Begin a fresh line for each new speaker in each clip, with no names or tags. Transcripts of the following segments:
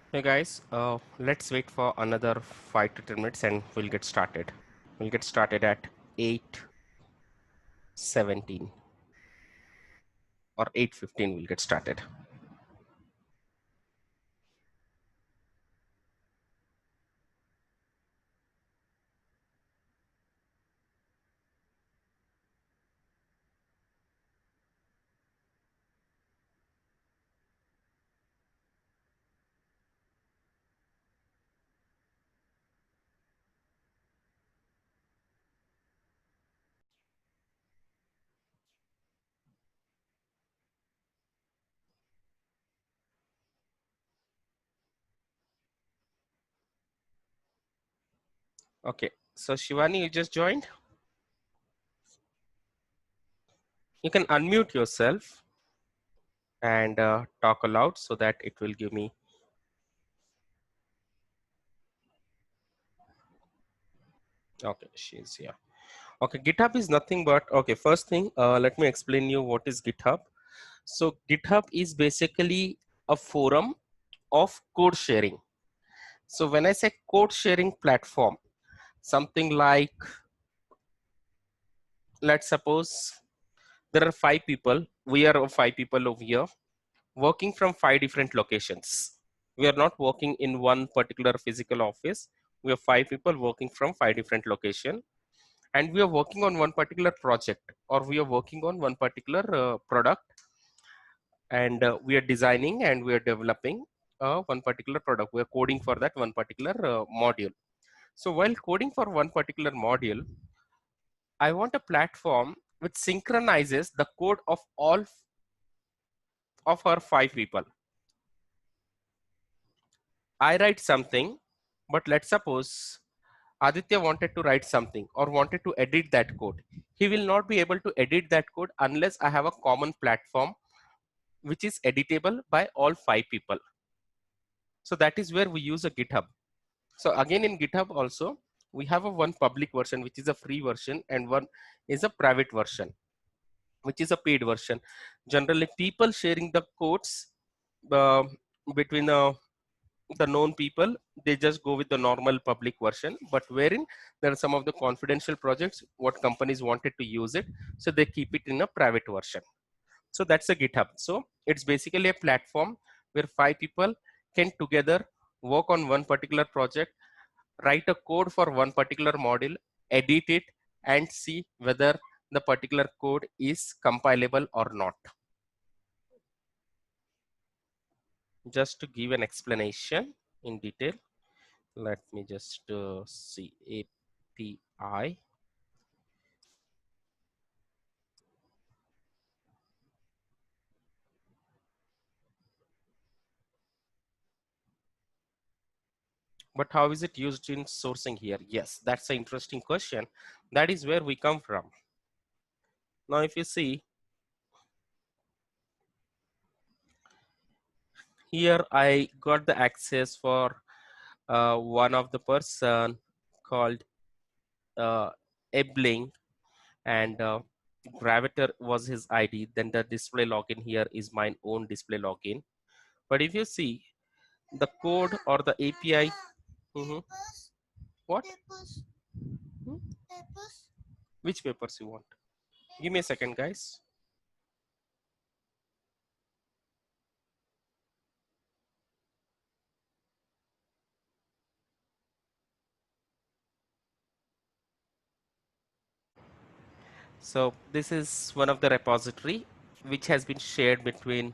Hey guys, let's wait for another 5 to 10 minutes and we'll get started. We'll get started at 8:17 or 8:15 we'll get started. Okay, so Shivani, you just joined. You can unmute yourself and talk aloud so that it will give me. Okay, she's here. Okay, GitHub is nothing but, okay, first thing, let me explain you what is GitHub. So GitHub is basically a forum of code sharing. So when I say code sharing platform, something like, let's suppose there are 5 people. We are 5 people over here working from 5 different locations. We are not working in one particular physical office. We are 5 people working from 5 different locations, and we are working on one particular project, or we are working on one particular product, and we are designing and we are developing one particular product. We are coding for that one particular module. So while coding for one particular module, I want a platform which synchronizes the code of all of our 5 people. I write something, but let's suppose Aditya wanted to write something or wanted to edit that code. He will not be able to edit that code unless I have a common platform which is editable by all 5 people. So that is where we use a GitHub. So again, in GitHub also, we have a one public version, which is a free version, and one is a private version, which is a paid version. Generally, people sharing the codes uh, between the known people, they just go with the normal public version, but wherein there are some of the confidential projects what companies wanted to use it, so they keep it in a private version. So that's a GitHub. So it's basically a platform where 5 people can together work on one particular project, write a code for one particular module, edit it, and see whether the particular code is compilable or not. Just to give an explanation in detail, let me just see API. But how is it used in sourcing here? Yes, that's an interesting question. That is where we come from. Now, if you see here, I got the access for one of the person called Ebling, and Gravatar was his ID. Then the display login here is my own display login. But if you see the code or the API, mhm. What? Hmm? Which papers you want? Give me a second, guys. So this is one of the repository which has been shared between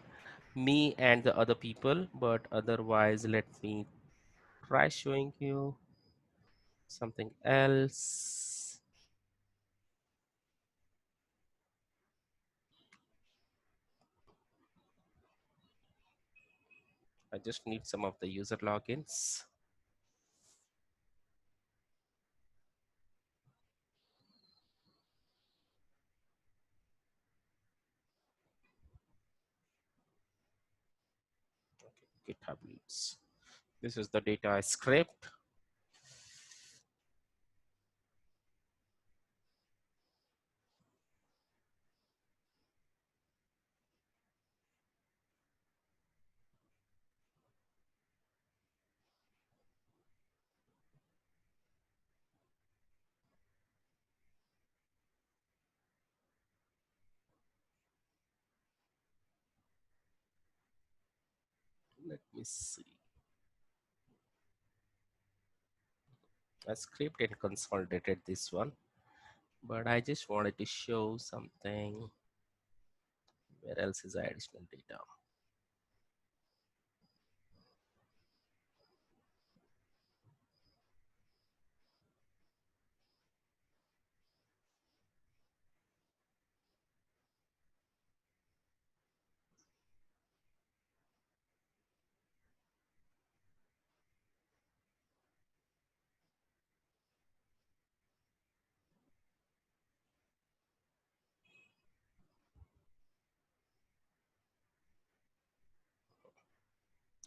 me and the other people, but otherwise let me try showing you something else. I just need some of the user logins. Okay, GitHub leads. This is the data I scraped. me see. I script and consolidated this one, but I just wanted to show something. Where else is the additional data?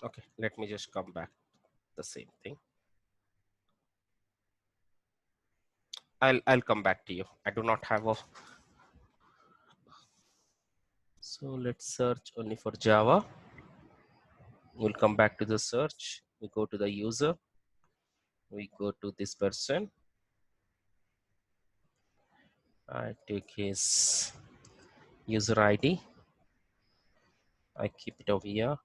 Okay, let me just come back. The same thing. I'll come back to you. I do not have a. So let's search only for Java. We'll come back to the search. We go to the user. We go to this person. I take his user ID. I keep it over here.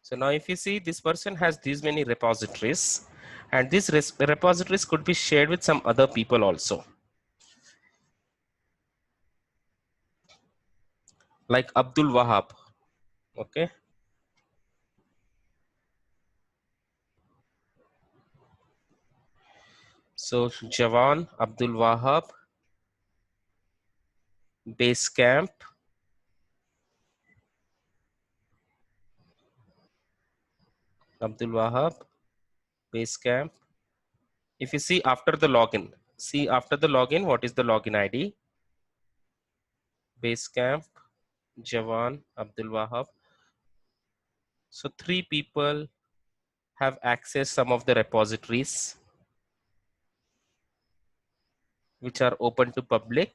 So now if you see, this person has these many repositories, and these repositories could be shared with some other people also. Like Abdul Wahab. Okay. So Jawan, Abdul Wahab, Basecamp, Abdul Wahab, Basecamp. If you see after the login, what is the login ID? Basecamp, Jawan, Abdul Wahab. So 3 people have accessed some of the repositories which are open to public.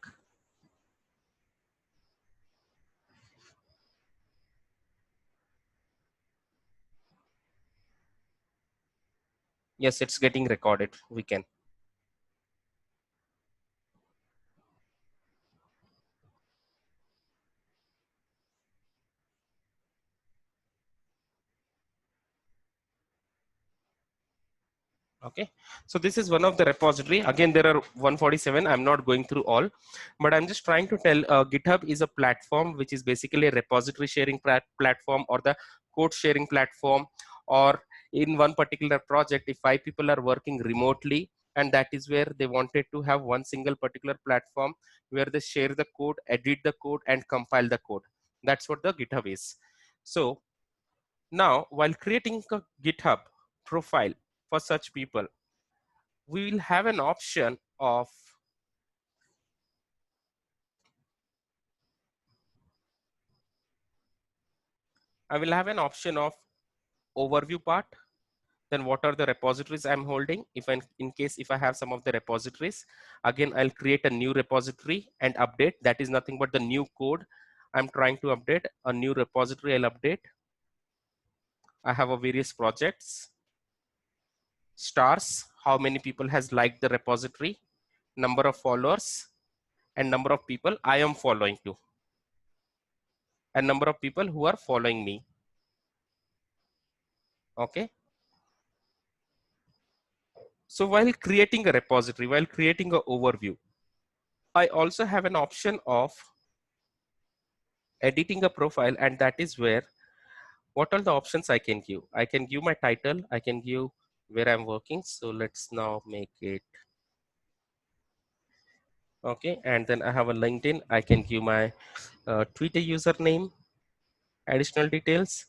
Yes, it's getting recorded. We can. Okay, so this is one of the repository. Again, there are 147. I'm not going through all, but I'm just trying to tell GitHub is a platform which is basically a repository sharing platform, or the code sharing platform, or in one particular project, if 5 people are working remotely, and that is where they wanted to have one single particular platform where they share the code, edit the code, and compile the code. That's what the GitHub is. So now, while creating a GitHub profile for such people, we will have an option of I will have an option of overview part. Then what are the repositories I'm holding? In case if I have some of the repositories, again I'll create a new repository and update. That is nothing but the new code I'm trying to update. A new repository I'll update. I have a various projects. Stars, how many people has liked the repository, number of followers, and number of people I am following to, and number of people who are following me. Okay. So while creating a repository, while creating an overview, I also have an option of editing a profile, and that is where what are the options I can give. I can give my title, I can give where I'm working. So let's now make it okay. And then I have a LinkedIn. I can give my Twitter username, additional details.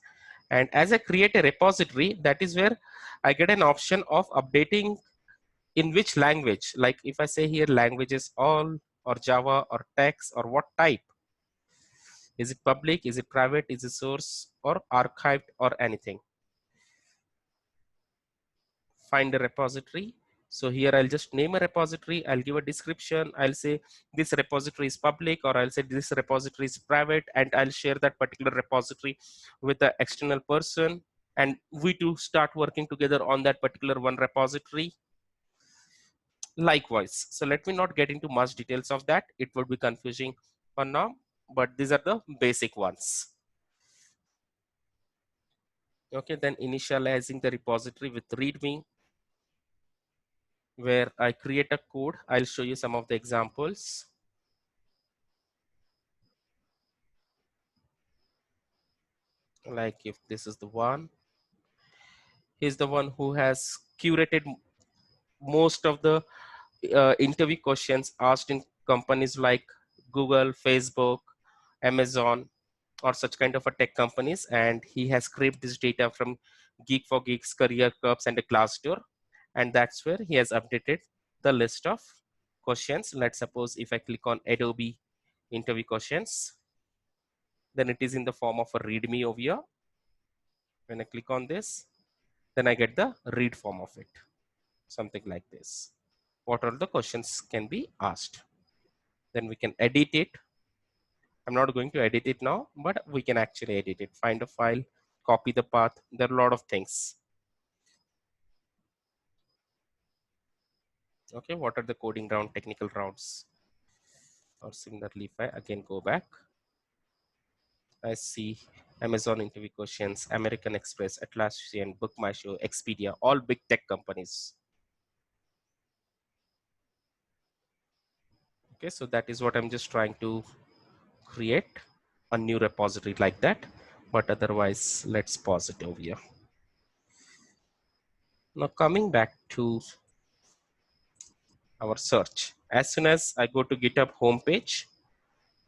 And as I create a repository, that is where I get an option of updating in which language. Like if I say here languages all, or Java, or text, or what type. Is it public? Is it private? Is it source or archived or anything? Find a repository. So here I'll just name a repository. I'll give a description. I'll say this repository is public, or I'll say this repository is private, and I'll share that particular repository with the external person. And we two start working together on that particular one repository. Likewise. So let me not get into much details of that. It would be confusing for now. but these are the basic ones. Okay, then initializing the repository with README, where I create a code. I'll show you some of the examples. Like if this is the one, he's the one who has curated most of the interview questions asked in companies like Google, Facebook, Amazon, or such kind of a tech companies, and he has scraped this data from Geek for Geeks, Career Curbs, and a Glassdoor, and that's where he has updated the list of questions. Let's suppose if I click on Adobe interview questions, then it is in the form of a README over here. When I click on this, then I get the read form of it, something like this. What are the questions can be asked? Then we can edit it. I'm not going to edit it now, but we can actually edit it. Find a file, copy the path. There are a lot of things. Okay, what are the coding round, technical rounds? Or similarly, if I again go back, I see Amazon interview questions, American Express, Atlassian, Book My Show, Expedia, all big tech companies. Okay, so that is what I'm just trying to create a new repository like that. But otherwise, let's pause it over here. Now coming back to our search. As soon as I go to GitHub homepage,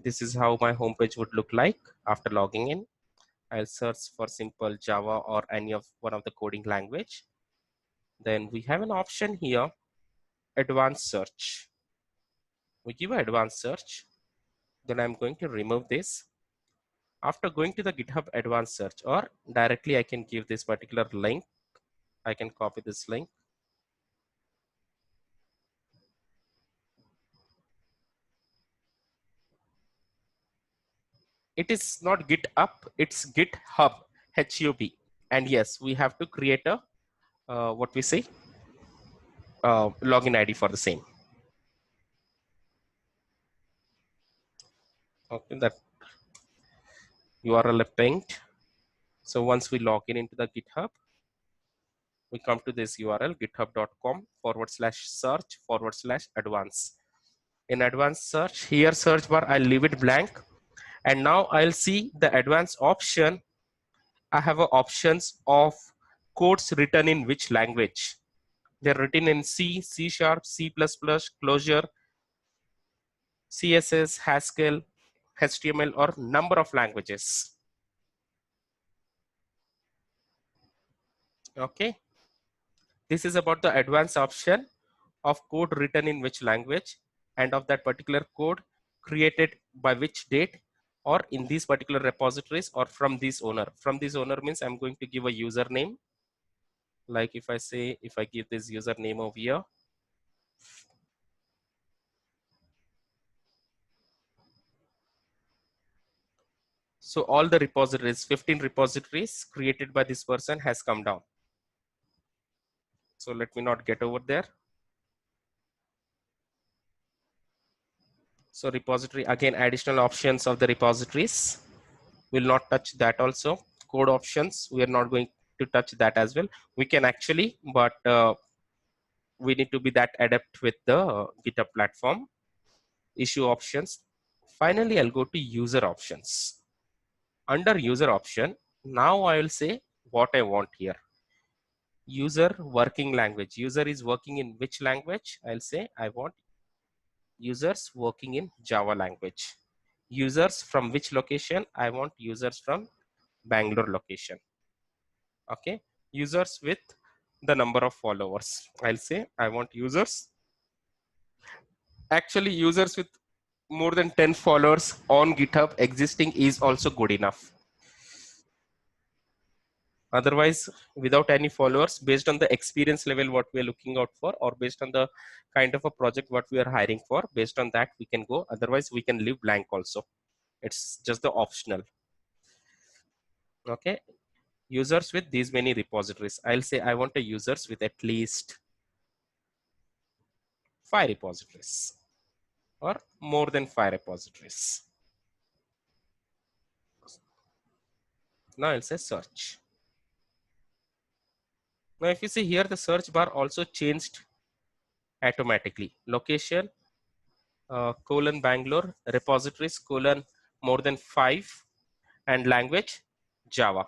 this is how my homepage would look like after logging in. I'll search for simple Java or any of one of the coding language. Then we have an option here, advanced search. We give an advanced search. Then I'm going to remove this. After going to the GitHub advanced search, or directly I can give this particular link. I can copy this link. It is not GitHub, it's GitHub, H-U-B. And yes, we have to create a, what we say, login ID for the same. Okay, that URL pinged. So once we log in into the GitHub, we come to this URL, github.com/search/advanced. In advanced search, here search bar, I'll leave it blank. And now I'll see the advanced option. I have options of codes written in which language. They're written in C, C#, C++, Clojure, CSS, Haskell, HTML, or number of languages. Okay. This is about the advanced option of code written in which language and of that particular code created by which date or in these particular repositories or from this owner. From this owner means I'm going to give a username. Like if I say, if I give this username over here, so all the repositories, 15 repositories created by this person has come down. So let me not get over there. So repository, again, additional options of the repositories. We'll not touch that also. Code options, we are not going to touch that as well. We can actually, but we need to be that adept with the GitHub platform. Issue options. Finally, I'll go to user options. Under user option, now I will say what I want here. User working language. User is working in which language? I'll say I want users working in Java language. Users from which location? I want users from Bangalore location. Okay. Users with the number of followers. I'll say I want users. Actually, users with more than 10 followers on GitHub existing is also good enough. Otherwise, without any followers, based on the experience level what we are looking out for, or based on the kind of a project what we are hiring for, based on that we can go. Otherwise, we can leave blank also. It's just the optional. Okay. Users with these many repositories. I'll say I want a users with at least 5 repositories or more than 5 repositories. Now I'll say search. Now if you see here, the search bar also changed automatically. Location, colon Bangalore, repositories, colon more than 5, and language, Java.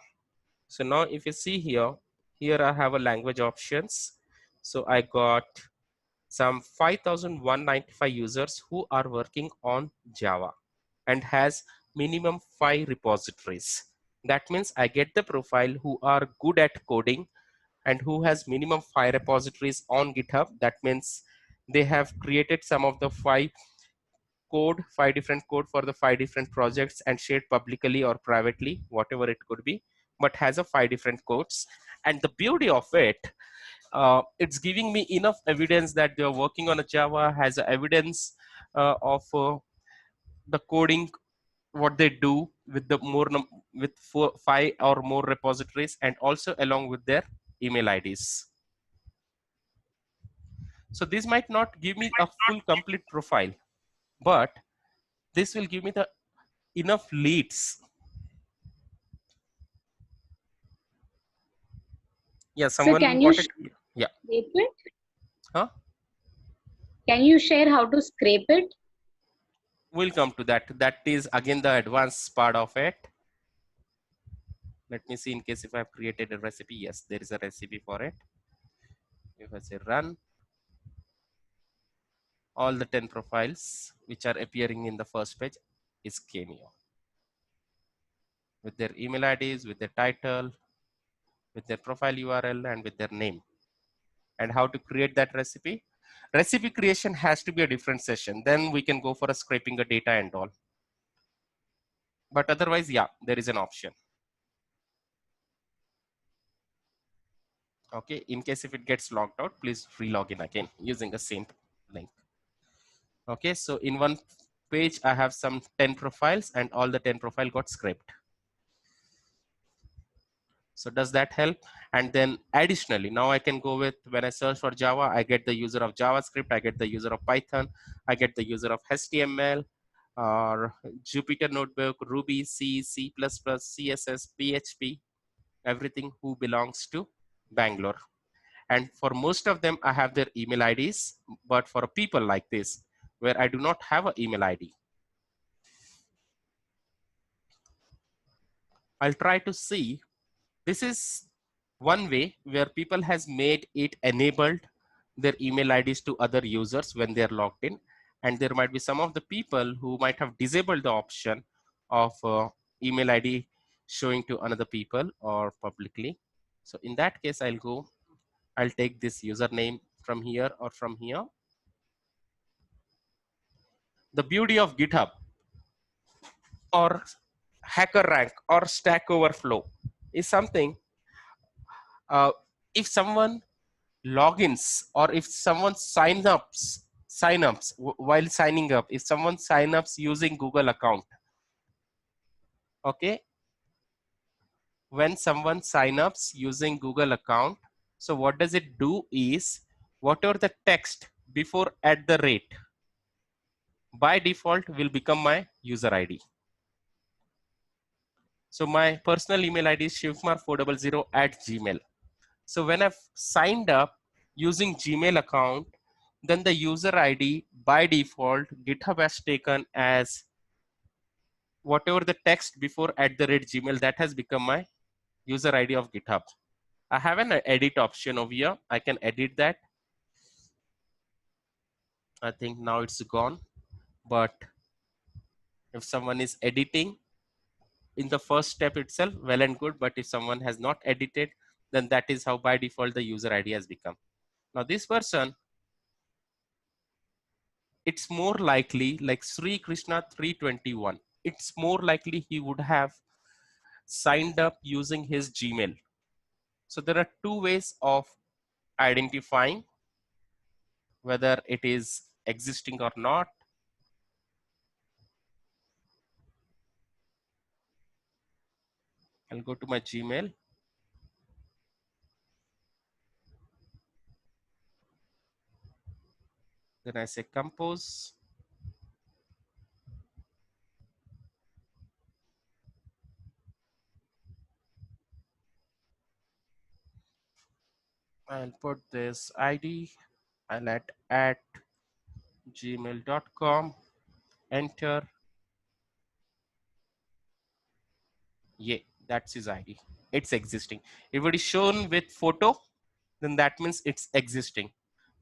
So now if you see here, here I have a language options. So I got some 5,195 users who are working on Java and has minimum 5 repositories. That means I get the profile who are good at coding and who has minimum 5 repositories on GitHub. That means they have created some of the 5 different code for the 5 different projects and shared publicly or privately, whatever it could be, but has a 5 different codes. And the beauty of it, it's giving me enough evidence that they're working on a Java, has evidence of the coding, what they do with the with 5 or more repositories, and also along with their email IDs. So this might not give me a full complete profile, but this will give me the enough leads. Yeah,
So
someone
can you
wanted.
scrape
Yeah.
it?
Huh?
Can you share how to scrape it?
We'll come to that. That is again the advanced part of it. Let me see in case if I've created a recipe. Yes, there is a recipe for it. If I say run, all the 10 profiles which are appearing in the first page is Cameo with their email IDs, with their title, with their profile URL, and with their name. And how to create that recipe? Recipe creation has to be a different session. Then we can go for a scraping the data and all. But otherwise, yeah, there is an option. Okay, in case if it gets logged out, please re-log in again using the same link. Okay, so in one page, I have some 10 profiles and all the 10 profile got scraped. So does that help? And then additionally, now I can go with, when I search for Java, I get the user of JavaScript, I get the user of Python, I get the user of HTML, or Jupyter Notebook, Ruby, C, C++, CSS, PHP, everything who belongs to Bangalore. And for most of them, I have their email IDs. But for people like this, where I do not have an email ID, I'll try to see. This is one way where people has made it enabled their email IDs to other users when they're logged in. And there might be some of the people who might have disabled the option of email ID showing to another people or publicly. So in that case, I'll take this username from here or from here. The beauty of GitHub or HackerRank or Stack Overflow is something, if someone logins or if someone sign ups while signing up, if someone sign ups using Google account, okay, when someone sign ups using Google account, so what does it do is, whatever the text before at the rate by default will become my user ID. So my personal email ID is shivkumar400 @gmail. So when I've signed up using Gmail account, then the user ID by default GitHub has taken as whatever the text before @gmail, that has become my user ID of GitHub. I have an edit option over here. I can edit that. I think now it's gone. But if someone is editing in the first step itself, well and good. But if someone has not edited, then that is how by default the user ID has become. Now this person, it's more likely like Sri Krishna 321. It's more likely he would have signed up using his Gmail. So there are two ways of identifying whether it is existing or not. I'll go to my Gmail. Then I say compose. I'll put this ID. I'll at gmail.com. Enter. Yeah, that's his ID. It's existing. If it is shown with photo, then that means it's existing.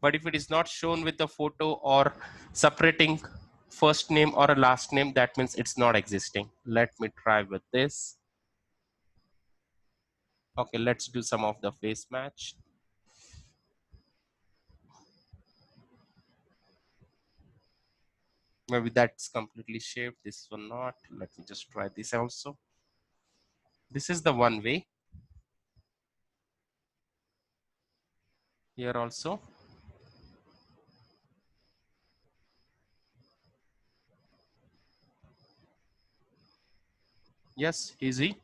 But if it is not shown with the photo or separating first name or a last name, that means it's not existing. Let me try with this. Okay, let's do some of the face match. Maybe that's completely shaped. This one not. Let me just try this also. This is the one way. Here also. Yes, easy.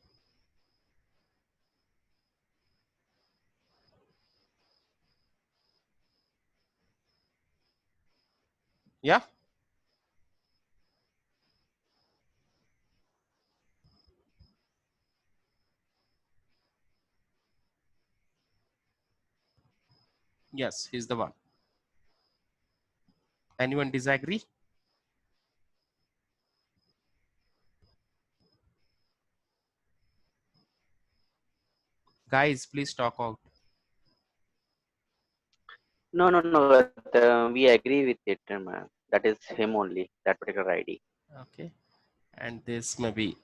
Yeah. Yes, he's the one. Anyone disagree? Guys, please talk out.
No, no, no. We agree with it, that is him only, that particular ID.
Okay. And this maybe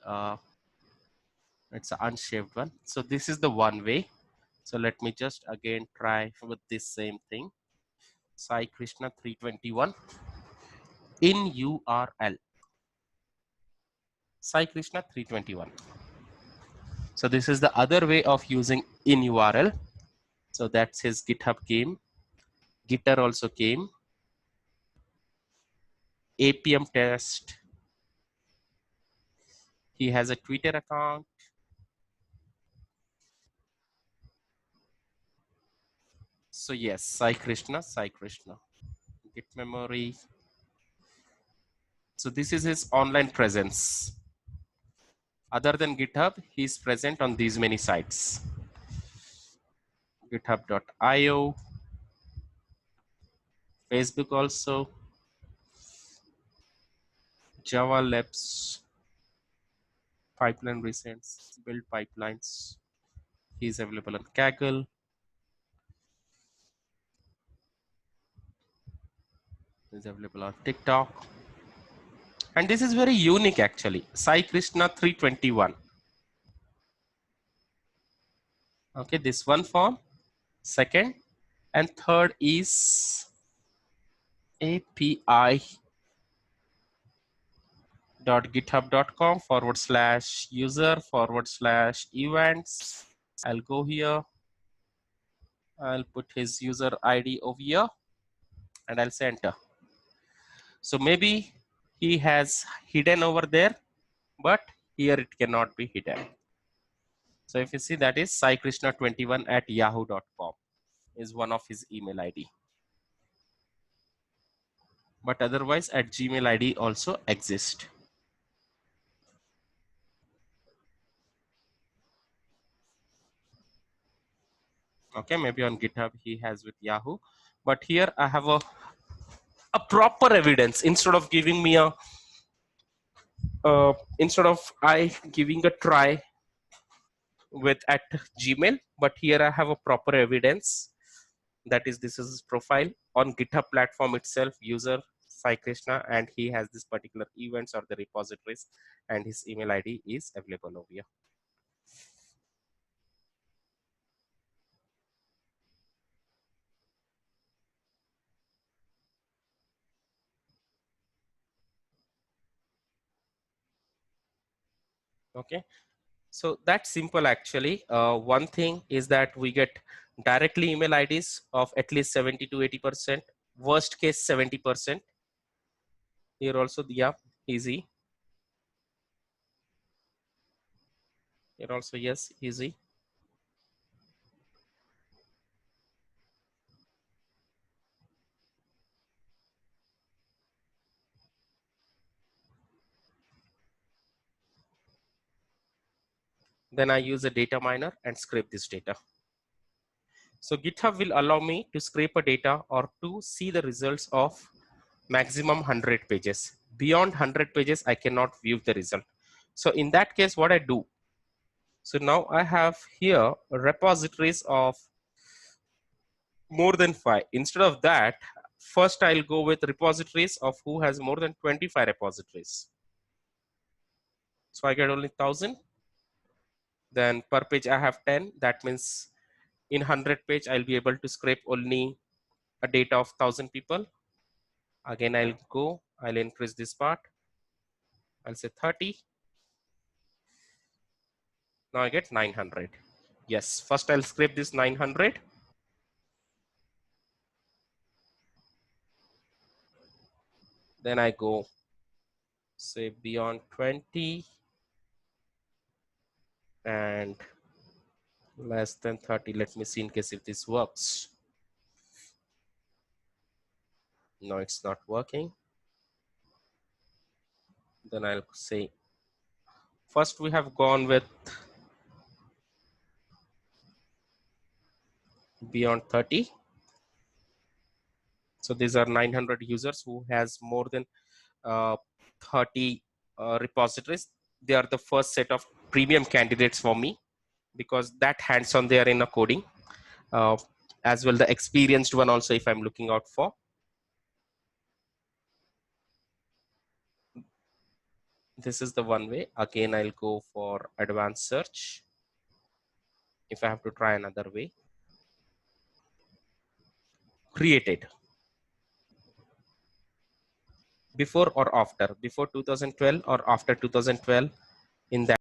it's an unshaped one. So this is the one way. So let me just again try with this same thing. Sai Krishna 321 in URL. Sai Krishna 321. So this is the other way of using in URL. So that's his GitHub came. Gitter also came. APM test. He has a Twitter account. So yes, Sai Krishna, Sai Krishna. Git memory. So this is his online presence. Other than GitHub, he's present on these many sites. GitHub.io, Facebook also, Java Labs, Pipeline Recents, Build Pipelines. He's available on Kaggle. He's available on TikTok. And this is very unique actually. Sai Krishna 321. Okay, this one form. Second. And third is api.github.com/user/events. I'll go here. I'll put his user ID over here and I'll say enter. So maybe he has hidden over there, but here it cannot be hidden. So if you see, that is saikrishna21@yahoo.com is one of his email ID. But otherwise at Gmail ID also exist. Okay, maybe on GitHub he has with Yahoo. But here I have a proper evidence instead of giving me a instead of I giving a try with at Gmail, but here I have a proper evidence. That is, this is his profile on GitHub platform itself, user Sai Krishna, and he has this particular events or the repositories, and his email ID is available over here. Okay, so that's simple actually. One thing is that we get directly email IDs of at least 70 to 80%, worst case 70%. Here also, yeah, easy. Here also, yes, easy. Then I use a data miner and scrape this data. So GitHub will allow me to scrape a data or to see the results of maximum 100 pages. Beyond 100 pages, I cannot view the result. So in that case, what I do, so now I have here repositories of more than 5. Instead of that, first I'll go with repositories of who has more than 25 repositories. So I get only 1000. Then per page I have 10. That means in 100 page, I'll be able to scrape only a data of 1000 people. Again, I'll increase this part. I'll say 30. Now I get 900. Yes, first I'll scrape this 900. Then I go say beyond 20 and less than 30. Let me see in case if this works. No, it's not working. Then I'll say, first we have gone with beyond 30. So these are 900 users who has more than 30 repositories. They are the first set of premium candidates for me because that hands-on they are in a coding. As well the experienced one also if I'm looking out for. This is the one way. Again, I'll go for advanced search. If I have to try another way. Created. Before or after? Before 2012 or after 2012 in that